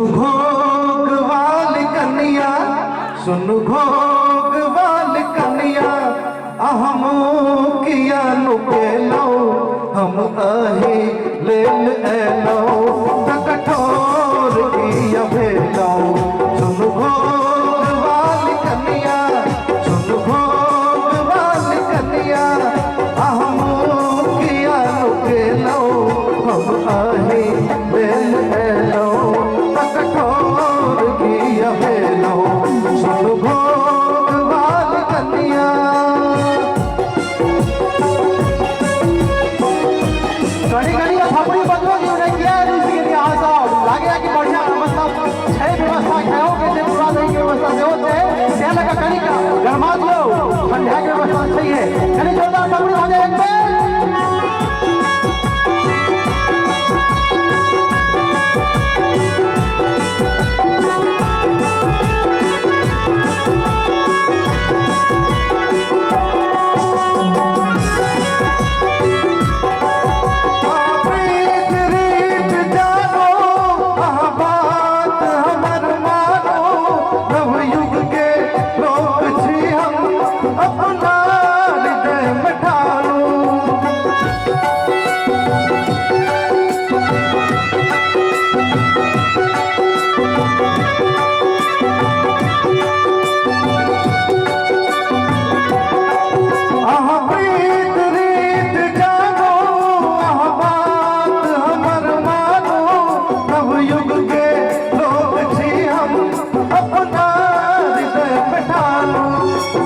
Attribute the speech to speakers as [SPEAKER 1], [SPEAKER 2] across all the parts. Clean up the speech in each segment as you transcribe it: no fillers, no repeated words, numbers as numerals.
[SPEAKER 1] भोग वाल कन्या सुन भोग वाल कन्या अहम किया नुके लो हम अही लेल एलो कठोर किया भेलो सुन भोग वाल कन्या सुन भोग वाल कन्या अहम किया नुके लो हम अही लेल एलो कठोर किया भेलो सुन भोग वाल कन्या।
[SPEAKER 2] कड़ी कड़ी का थपड़ी बदलो जी उन्हें किया है ऋषि के यहाँ साहब लागे कि बढ़िया मतलब छह व्यवस्था खाओ के जे पूरा नहीं की व्यवस्था से होते क्या लगा कड़ी का गरमा दो ठंडा की व्यवस्था सही है कड़ी जोरदार थपड़ी हो जाए एक पे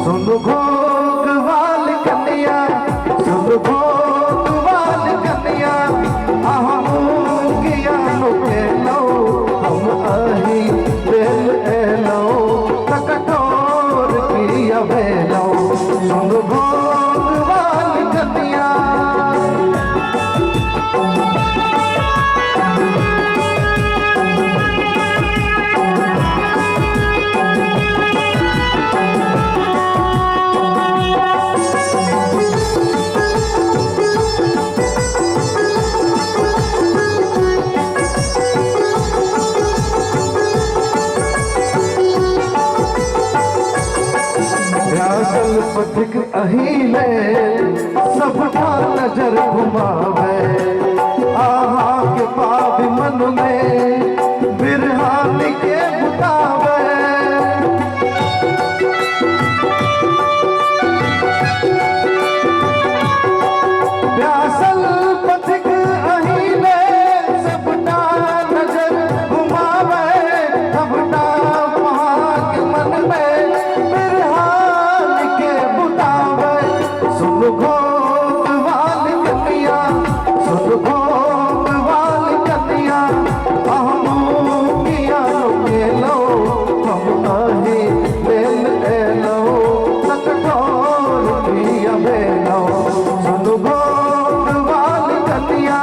[SPEAKER 2] सुन भोग वाल कन्या सुन भोग वाल कन्या अहम किया नुके लो हम अही लेल एलो कठोर किया भेलो सुन भोग वाल कन्या। व्यासल पथिक अहीले सबका नजर घुमावे आहा के पाप मन में बिरहानी के बुतावे व्यासल पथिक अहीले सबका नजर घुमावे सबका वहाँ के मन में सुन भोग वाल कन्या सुन भोग वाल कन्या अहम किया नुके लो हम अही लेल एलो कठोर किया भेलो सुन भोग वाल कन्या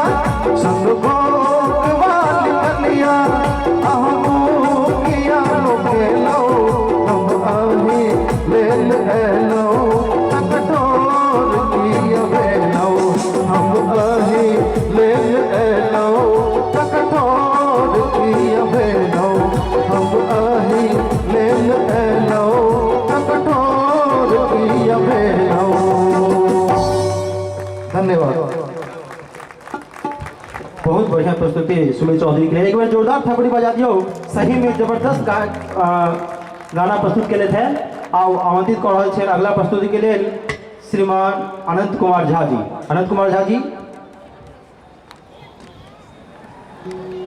[SPEAKER 2] सुन भोग वाल कन्या अहम किया नुके लो हम अही लेल एलो कठोर किया भेलो हम अही लेल एलो कठोर किया भेलो हम अही लेल एलो कठोर किया भेलो। धन्यवाद। बहुत बढ़िया प्रस्तुति सुमित चौधरी के लिए एक बार जोरदार थपड़ी बजा दियो सही में जबरदस्त गाना प्रस्तुत के लिए थे और आमंत्रित कर रहे थे अगला प्रस्तुति के लिए श्रीमान अनंत कुमार झा जी। अनंत कुमार झा जी